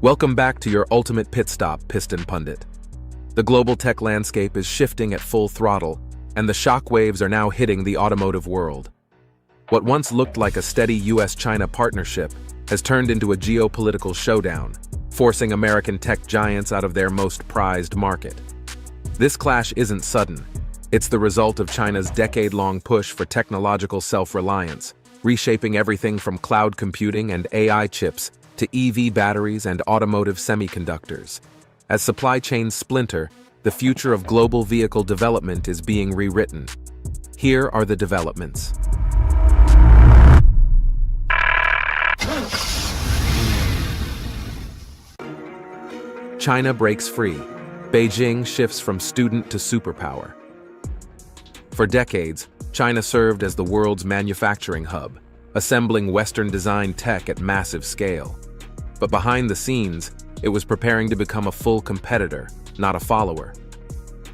Welcome back to your ultimate pit stop, Piston Pundit. The global tech landscape is shifting at full throttle, and the shockwaves are now hitting the automotive world. What once looked like a steady US-China partnership has turned into a geopolitical showdown, forcing American tech giants out of their most prized market. This clash isn't sudden. It's the result of China's decade-long push for technological self-reliance, reshaping everything from cloud computing and AI chips to EV batteries and automotive semiconductors. As supply chains splinter, the future of global vehicle development is being rewritten. Here are the developments. China breaks free. Beijing shifts from student to superpower. For decades, China served as the world's manufacturing hub, assembling Western-designed tech at massive scale. But behind the scenes, it was preparing to become a full competitor, not a follower.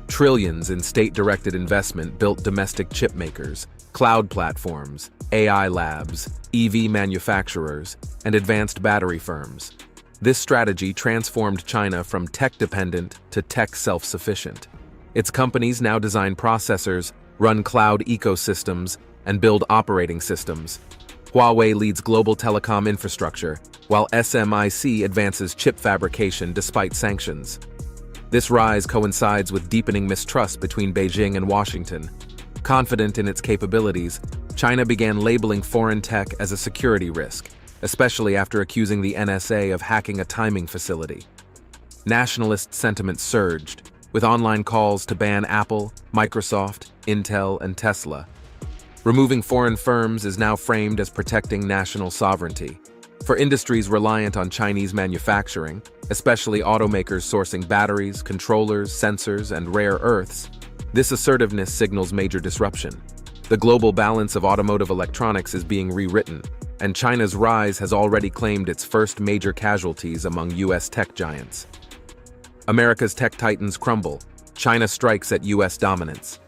Trillions in state-directed investment built domestic chip makers, cloud platforms, AI labs, EV manufacturers, and advanced battery firms. This strategy transformed China from tech-dependent to tech self-sufficient. Its companies now design processors, run cloud ecosystems, and build operating systems. Huawei leads global telecom infrastructure, while SMIC advances chip fabrication despite sanctions. This rise coincides with deepening mistrust between Beijing and Washington. Confident in its capabilities, China began labeling foreign tech as a security risk, especially after accusing the NSA of hacking a timing facility. Nationalist sentiment surged, with online calls to ban Apple, Microsoft, Intel, and Tesla. Removing foreign firms is now framed as protecting national sovereignty. For industries reliant on Chinese manufacturing, especially automakers sourcing batteries, controllers, sensors, and rare earths, this assertiveness signals major disruption. The global balance of automotive electronics is being rewritten, and China's rise has already claimed its first major casualties among US tech giants. America's tech titans crumble. China strikes at US dominance.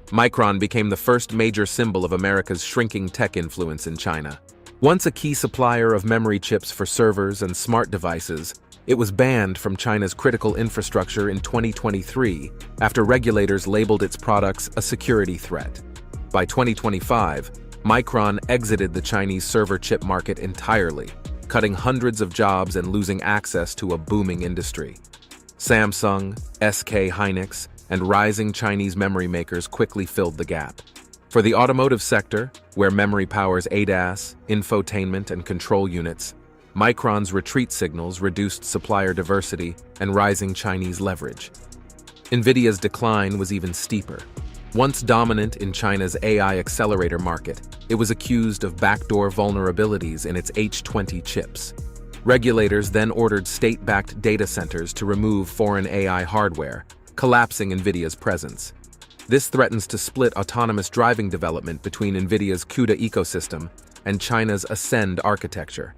Micron became the first major symbol of America's shrinking tech influence in China. Once a key supplier of memory chips for servers and smart devices, it was banned from China's critical infrastructure in 2023 after regulators labeled its products a security threat. By 2025, Micron exited the Chinese server chip market entirely, cutting hundreds of jobs and losing access to a booming industry. Samsung, SK Hynix, and rising Chinese memory makers quickly filled the gap. For the automotive sector, where memory powers ADAS, infotainment, and control units, Micron's retreat signals reduced supplier diversity and rising Chinese leverage. Nvidia's decline was even steeper. Once dominant in China's AI accelerator market, it was accused of backdoor vulnerabilities in its H20 chips. Regulators then ordered state-backed data centers to remove foreign AI hardware, collapsing Nvidia's presence. This threatens to split autonomous driving development between Nvidia's CUDA ecosystem and China's Ascend architecture.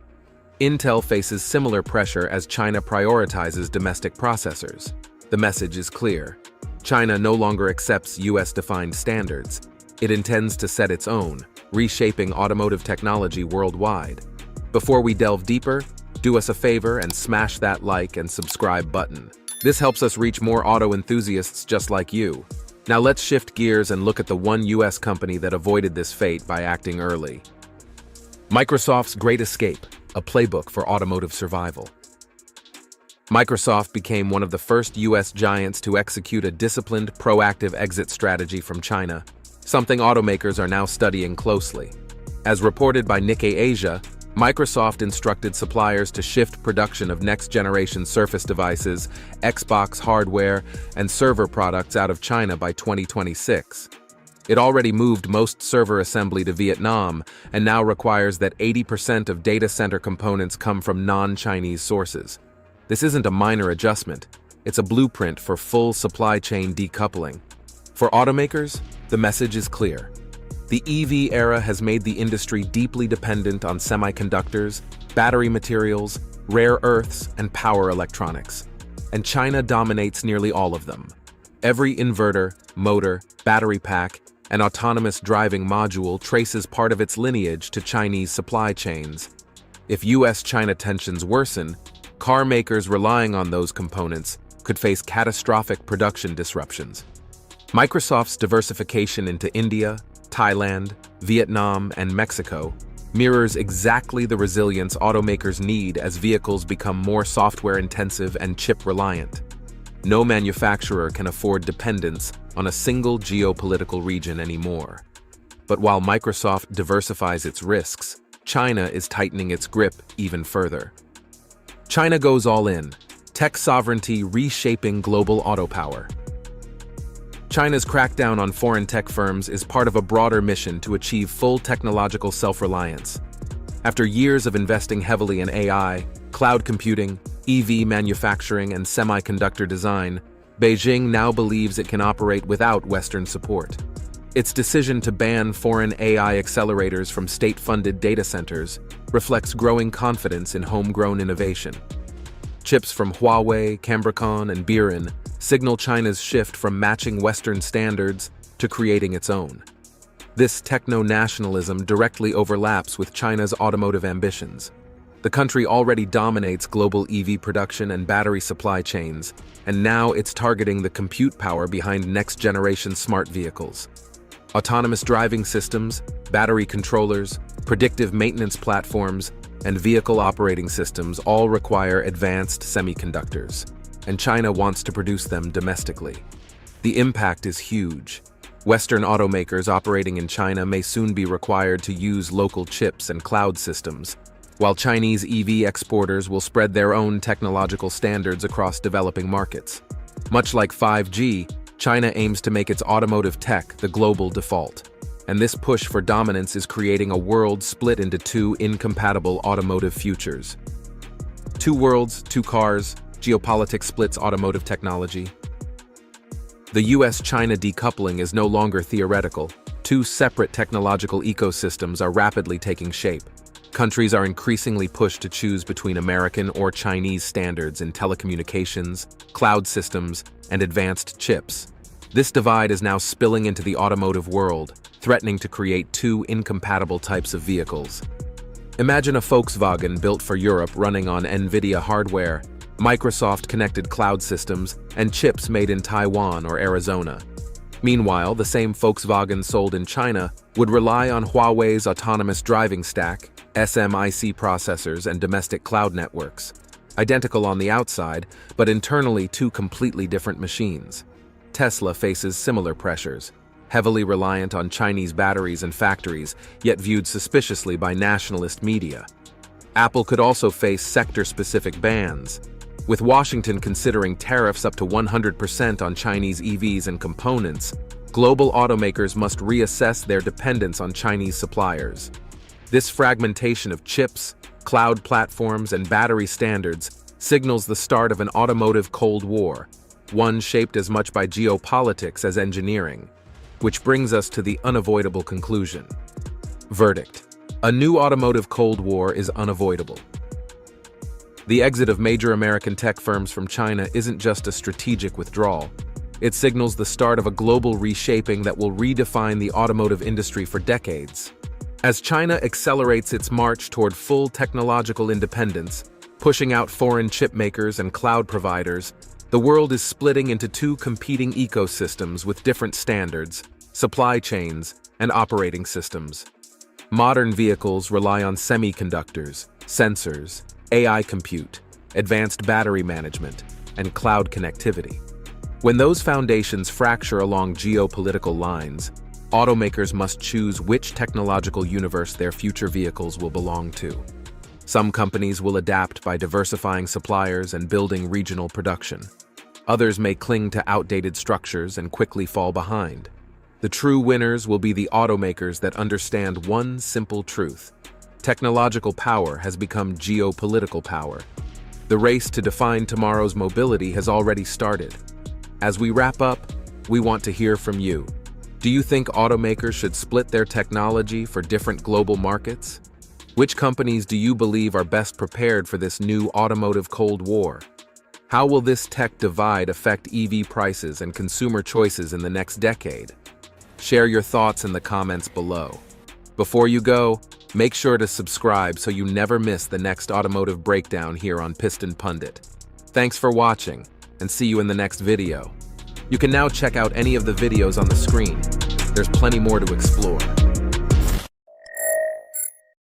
Intel faces similar pressure as China prioritizes domestic processors. The message is clear. China no longer accepts US-defined standards. It intends to set its own, reshaping automotive technology worldwide. Before we delve deeper, do us a favor and smash that like and subscribe button. This helps us reach more auto enthusiasts just like you. Now let's shift gears and look at the one US company that avoided this fate by acting early. Microsoft's Great Escape, a playbook for automotive survival. Microsoft became one of the first US giants to execute a disciplined, proactive exit strategy from China, something automakers are now studying closely. As reported by Nikkei Asia, Microsoft instructed suppliers to shift production of next-generation Surface devices, Xbox hardware, and server products out of China by 2026. It already moved most server assembly to Vietnam and now requires that 80% of data center components come from non-Chinese sources. This isn't a minor adjustment, it's a blueprint for full supply chain decoupling. For automakers, the message is clear. The EV era has made the industry deeply dependent on semiconductors, battery materials, rare earths, and power electronics. And China dominates nearly all of them. Every inverter, motor, battery pack, and autonomous driving module traces part of its lineage to Chinese supply chains. If US-China tensions worsen, Car makers relying on those components could face catastrophic production disruptions. Microsoft's diversification into India, Thailand, Vietnam, and Mexico mirrors exactly the resilience automakers need as vehicles become more software-intensive and chip-reliant. No manufacturer can afford dependence on a single geopolitical region anymore. But while Microsoft diversifies its risks, China is tightening its grip even further. China goes all in, tech sovereignty reshaping global auto power. China's crackdown on foreign tech firms is part of a broader mission to achieve full technological self-reliance. After years of investing heavily in AI, cloud computing, EV manufacturing, and semiconductor design, Beijing now believes it can operate without Western support. Its decision to ban foreign AI accelerators from state-funded data centers reflects growing confidence in homegrown innovation. Chips from Huawei, Micron, and Biren signal China's shift from matching Western standards to creating its own. This techno-nationalism directly overlaps with China's automotive ambitions. The country already dominates global EV production and battery supply chains, and now it's targeting the compute power behind next-generation smart vehicles. Autonomous driving systems, battery controllers, predictive maintenance platforms, and vehicle operating systems all require advanced semiconductors, and China wants to produce them domestically. The impact is huge. Western automakers operating in China may soon be required to use local chips and cloud systems, while Chinese EV exporters will spread their own technological standards across developing markets. Much like 5G, China aims to make its automotive tech the global default, and this push for dominance is creating a world split into two incompatible automotive futures. Two worlds, two cars, geopolitics splits automotive technology. The US-China decoupling is no longer theoretical. Two separate technological ecosystems are rapidly taking shape. Countries are increasingly pushed to choose between American or Chinese standards in telecommunications, cloud systems, and advanced chips. This divide is now spilling into the automotive world, threatening to create two incompatible types of vehicles. Imagine a Volkswagen built for Europe running on Nvidia hardware, Microsoft-connected cloud systems, and chips made in Taiwan or Arizona. Meanwhile, the same Volkswagen sold in China would rely on Huawei's autonomous driving stack, SMIC processors, and domestic cloud networks. Identical on the outside, but internally two completely different machines. Tesla faces similar pressures, heavily reliant on Chinese batteries and factories, yet viewed suspiciously by nationalist media. Apple could also face sector-specific bans, with Washington considering tariffs up to 100% on Chinese EVs and components. Global automakers must reassess their dependence on Chinese suppliers. This fragmentation of chips, cloud platforms, and battery standards signals the start of an automotive Cold War, one shaped as much by geopolitics as engineering. Which brings us to the unavoidable conclusion. Verdict: a new automotive Cold War is unavoidable. The exit of major American tech firms from China isn't just a strategic withdrawal. It signals the start of a global reshaping that will redefine the automotive industry for decades. As China accelerates its march toward full technological independence, pushing out foreign chip makers and cloud providers, the world is splitting into two competing ecosystems with different standards, supply chains, and operating systems. Modern vehicles rely on semiconductors, sensors, AI compute, advanced battery management, and cloud connectivity. When those foundations fracture along geopolitical lines, automakers must choose which technological universe their future vehicles will belong to. Some companies will adapt by diversifying suppliers and building regional production. Others may cling to outdated structures and quickly fall behind. The true winners will be the automakers that understand one simple truth: technological power has become geopolitical power. The race to define tomorrow's mobility has already started. As we wrap up, we want to hear from you. Do you think automakers should split their technology for different global markets? Which companies do you believe are best prepared for this new automotive Cold War? How will this tech divide affect EV prices and consumer choices in the next decade? Share your thoughts in the comments below. Before you go, make sure to subscribe so you never miss the next automotive breakdown here on Piston Pundit. Thanks for watching, and see you in the next video. You can now check out any of the videos on the screen. There's plenty more to explore.